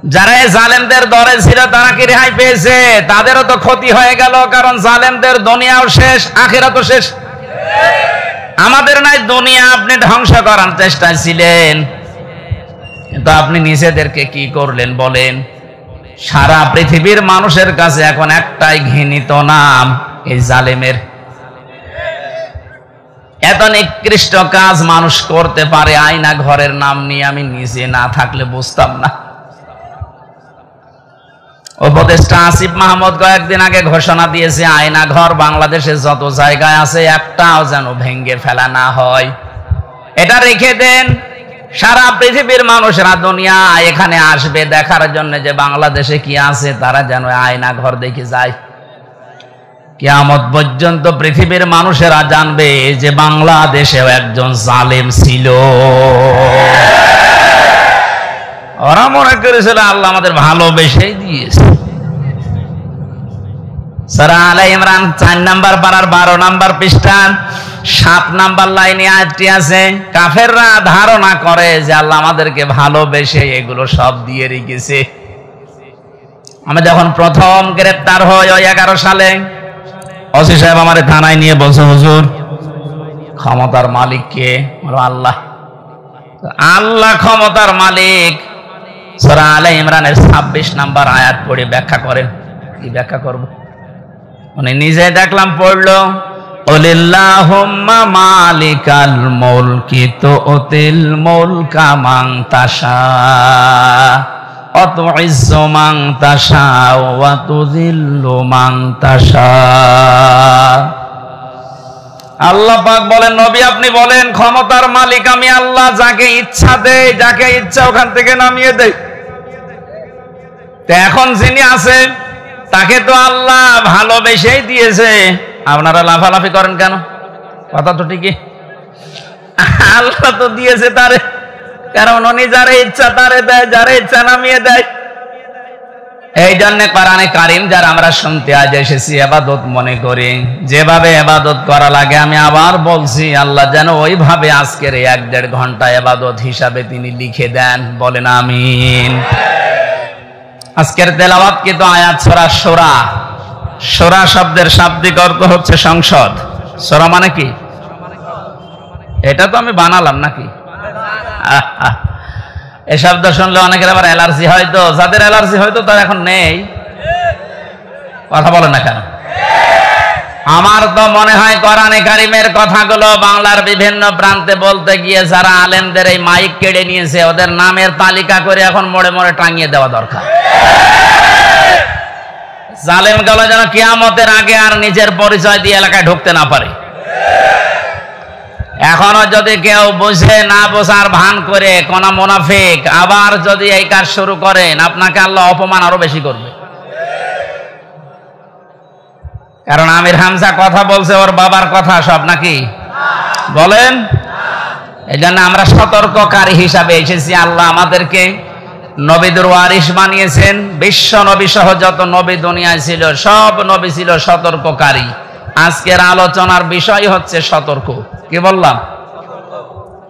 যারা জালেমদের দরে ছিল তারা কি রেহাই পেয়েছে? তাদেরও তো ক্ষতি হয়ে গেল, কারণ জালেমদের দুনিয়াও শেষ, আখিরাতও শেষ। আমাদের নাই দুনিয়া আপনি ধ্বংস করার চেষ্টায় ছিলেন, কিন্তু আপনি নিজেদেরকে কি করলেন বলেন? সারা পৃথিবীর মানুষের কাছে এখন একটাই ঘৃণিত নাম, এই জালেমের। এত নিকৃষ্ট কাজ মানুষ করতে পারে আয়না ঘরের নাম নিয়ে, আমি নিজে না থাকলে বুঝতাম না। উপদেষ্টা আসিফ মাহমুদ কয়েকদিন আগে ঘোষণা দিয়েছে, আয়না ঘর বাংলাদেশে যত জায়গায় আছে একটাও যেন ভেঙে ফেলা না হয়। এটা রেখে দেন, সারা পৃথিবীর মানুষরা দুনিয়া এখানে আসবে দেখার জন্য যে বাংলাদেশে কি আছে, তারা যেন আয়না ঘর দেখে যায়। কিয়ামত পর্যন্ত পৃথিবীর মানুষেরা জানবে যে বাংলাদেশেও একজন জালেম ছিল। ওরা মনে করেছিল আল্লাহ আমাদের ভালোবেসেই দিয়েছে। সূরা আলে ইমরান 4 নাম্বার পারার 12 নাম্বার পৃষ্ঠা 7 নাম্বার লাইনে আয়াতটি আছে। কাফেররা ধারণা করে যে আল্লাহ আমাদেরকে ভালোবেসে এগুলো সব দিয়ে রেখেছে। আমি যখন প্রথম গ্রেফতার হই ওই 11 সালে, ওসি সাহেব আমারে থানায় নিয়ে বলছে, হুজুর ক্ষমতার মালিক কে? আল্লাহ। আল্লাহ ক্ষমতার মালিক। সূরা আলে ইমরানের 26 নাম্বার আয়াত পড়ে ব্যাখ্যা করেন। কি ব্যাখ্যা করব? উনি নিজে দেখলাম পড়লো, ওলিল্লাহুম্মা মালিকাল মুলকি তুতিল মুলকা মান তাশা ওয়া তুইজ্জু মান তাশা ওয়া তুযিল্লু মান তাশা। আল্লাহ পাক বলেন, নবী আপনি বলেন ক্ষমতার মালিক আমি আল্লাহ, যাকে ইচ্ছা দেই, যাকে ইচ্ছা ওখান থেকে নামিয়ে দেই। তো এখন যিনি আছে তাকে তো আল্লাহ ভালোবেসেই দিয়েছে, আপনারা লাফালাফি করেন কেন? কথা তো ঠিকই, আল্লাহ তো দিয়েছে তারে, কারণ উনি যারে ইচ্ছা তারে দেয়, যারে ইচ্ছা নামিয়ে দেয়। এই জন্য কোরআনে কারীম যারা আমরা শুনতে আজ এসেছি ইবাদত মনে করি, যেভাবে ইবাদত করা লাগে, আমি আবার বলছি আল্লাহ যেন ওইভাবে আজকের 1-1.5 ঘন্টা ইবাদত হিসাবে তিনি লিখে দেন। বলেন আমিন। আজকের তেলাওয়াত কিন্তু আয়াত সূরা শূরা। শূরা শব্দের শাব্দিক অর্থ হচ্ছে সংসদ। শূরা মানে কি? এটা তো আমি বানালাম নাকি? এই শব্দ শুনলে অনেকের আবার অ্যালার্জি হয়তো, যাদের অ্যালার্জি হয়তো তার এখন নেই। কথা বলেন না কেন? আমার তো মনে হয় কোরআনে কারীমের কথাগুলো বাংলার বিভিন্ন প্রান্তে বলতে গিয়ে যারা আলেমদের এই মাইক কেড়ে নিয়েছে ওদের নামের তালিকা করে এখন মোড়ে মোড়ে টাঙিয়ে দেওয়া দরকার। জালেমগুলো যেন কিয়ামতের আগে আর নিজের পরিচয় দিয়ে এলাকায় ঢুকতে না পারে। এখনো যদি কেউ বুঝে না বোঝার ভান করে কোন মুনাফিক আবার যদি এই কাজ শুরু করেন, আপনাকে আল্লাহ অপমান আরো বেশি করবে। কারণ আমির হামজা কথা বলছে ওর বাবার কথা সব নাকি বলেন? এই জন্য আমরা সতর্ককারী হিসাবে এসেছি। আল্লাহ আমাদেরকে নবীদের ওয়ারিস বানিয়েছেন। বিশ্ব নবী সহ যত নবী দুনিয়ায় ছিল সব নবী ছিল সতর্ককারী। আজকের আলোচনার বিষয় হচ্ছে সতর্ক। কি বললাম?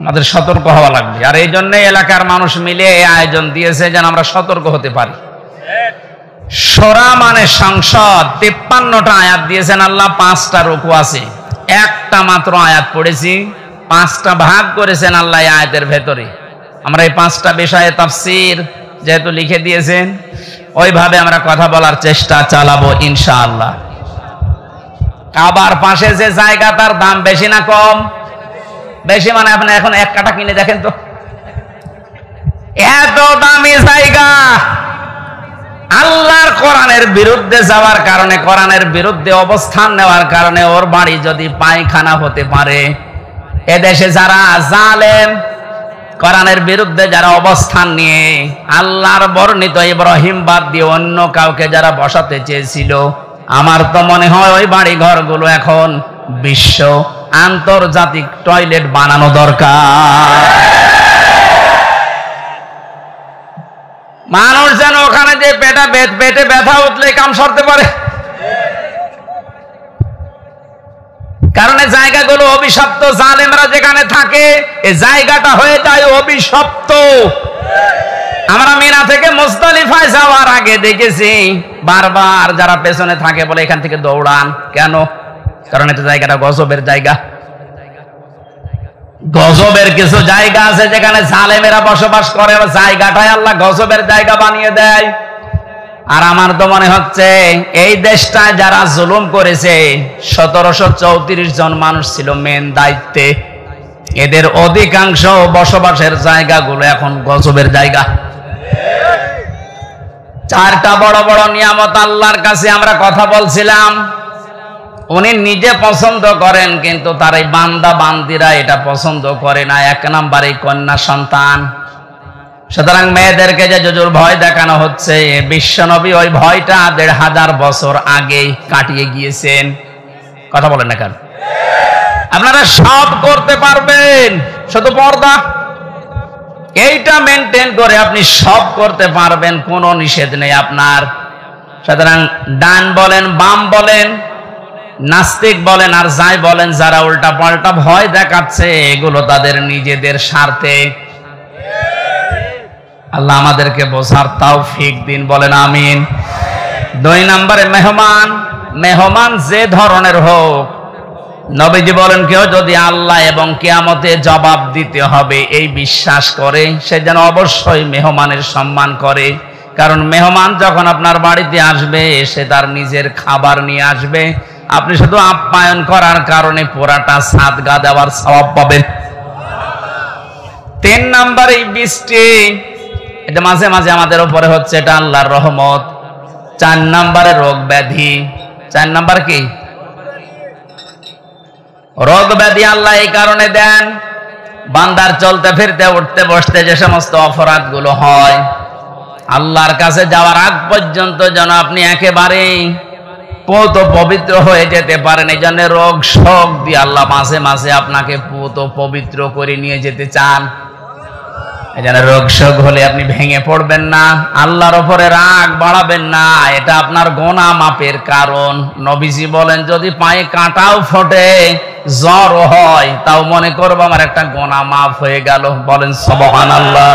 আমাদের সতর্ক হওয়া লাগবে। আর এই জন্য এলাকার মানুষ মিলে এই আয়োজন দিয়েছে যেন আমরা সতর্ক হতে পারি। শূরা মানে সংসদ। 53টা আয়াত দিয়েছেন আল্লাহ, 5টা রুকু আছে। একটা মাত্র আয়াত পড়েছি, 5টা ভাগ করেছেন আল্লাহ এই আয়াতের ভেতরে। আমরা এই 5টা বিষয়ে তাফসীর যেহেতু লিখে দিয়েছেন, ওইভাবে আমরা কথা বলার চেষ্টা চালাবো ইনশাআল্লাহ। কাবার পাশে যে জায়গা তার দাম বেশি না কম? বেশি। মানে আপনি এখন 1 কাঠা কিনে দেখেন তো, এত দামি জায়গা। আল্লাহর কোরআনের বিরুদ্ধে যাওয়ার কারণে, কোরআনের বিরুদ্ধে অবস্থান নেওয়ার কারণে ওর বাড়ি যদি পায়খানা হতে পারে, এদেশে যারা জালেম কোরআনের বিরুদ্ধে যারা অবস্থান নিয়ে আল্লাহর বর্ণিত ইব্রাহিম বাদ দিয়ে অন্য কাউকে যারা বসাতে চেয়েছিল, আমার তো মনে হয় ওই বাড়ি ঘরগুলো এখন বিশ্ব আন্তর্জাতিক টয়লেট বানানো দরকার। মানুষ যেন ওখানে যে পেটে ব্যথা উঠলে কাম সরতে পারে। কারণ এই জায়গাগুলো অভিশপ্ত। জালেমরা যেখানে থাকে এই জায়গাটা হয়ে যায় অভিশপ্ত। আমরা মিনা থেকে মুজদালিফায় যাওয়ার আগে দেখেছি বারবার যারা পেছনে থাকে বলে এখান থেকে দৌড়ান কেন? কারণ এটা জায়গাটা গজবের জায়গা। গজবের কিছু জায়গা আছে যেখানে জালেমেরা বসবাস করে, জায়গাটাই আল্লাহ গজবের জায়গা বানিয়ে দেয়। আর আমার তো মনে হচ্ছে এই দেশটায় যারা জুলুম করেছে 1734 জন মানুষ ছিল মেন দায়িত্বে, এদের অধিকাংশ বসবাসের জায়গাগুলো এখন গজবের জায়গা। চারটা বড় বড় নিয়ামত আল্লাহর কাছে আমরা কথা বলছিলাম, উনি নিজে পছন্দ করেন কিন্তু তার এই বান্দা বান্দিরা এটা পছন্দ করে না। এক নম্বরে কন্যা সন্তান। সুতরাং মেয়েদেরকে যে জুজুর ভয় দেখানো হচ্ছে, বিশ্বনবী ওই ভয়টা 1500 বছর আগে কাটিয়ে গিয়েছেন। কথা বলেন না কেন? আপনারা সব করতে পারবেন, শুধু পর্দা এইটা মেনটেন করে আপনি সব করতে পারবেন, কোনো নিষেধ নেই আপনার। সুতরাং ডান বলেন বাম বলেন নাস্তিক বলেন আর যাই বলেন, যারা উল্টা পাল্টা ভয় দেখাচ্ছে এগুলো তাদের নিজেদের স্বার্থে। আল্লাহ আমাদেরকে বোঝার তৌফিক দিন, বলেন আমিন। 2 নম্বরে মেহমান। মেহমান যে ধরনের হোক, নবীজি বলেন কেউ যদি আল্লাহ এবং কিয়ামতে জবাব দিতে হবে এই বিশ্বাস করে, সে যেন অবশ্যই মেহমানের সম্মান করে। কারণ মেহমান যখন আপনার বাড়িতে আসবে সে তার নিজের খাবার নিয়ে আসবে, আপনি শুধু আপ্যায়ন করার কারণে পুরাটা সাদগা দেওয়ার সওয়াব পাবেন। 3 নাম্বার এই বৃষ্টি, এটা মাঝে মাঝে আমাদের উপরে হচ্ছে, এটা আল্লাহর রহমত। 4 নাম্বারে রোগ ব্যাধি। 4 নাম্বার কি? রোগ ব্যাধি আল্লাহ এই কারণে দেন, বান্দার চলতে ফিরতে উঠতে বসতে যে সমস্ত অপরাধগুলো হয়, আল্লাহর কাছে যাওয়ার আগ পর্যন্ত যেন আপনি একেবারেই পূত পবিত্র হয়ে যেতে পারেন। এই জন্য রোগ শোক দিয়ে আল্লাহ মাঝে মাঝে আপনাকে পূত পবিত্র করে নিয়ে যেতে চান। এই জন্য রোগ শোক হলে আপনি ভেঙে পড়বেন না, আল্লাহর ওপরে রাগ বাড়াবেন না, এটা আপনার গুনাহ মাপের কারণ। নবীজি বলেন যদি পায়ে কাঁটাও ফোটে, জ্বর হয়, তাও মনে করবো আমার একটা গুনাহ মাফ হয়ে গেল। বলেন সুবহানাল্লাহ।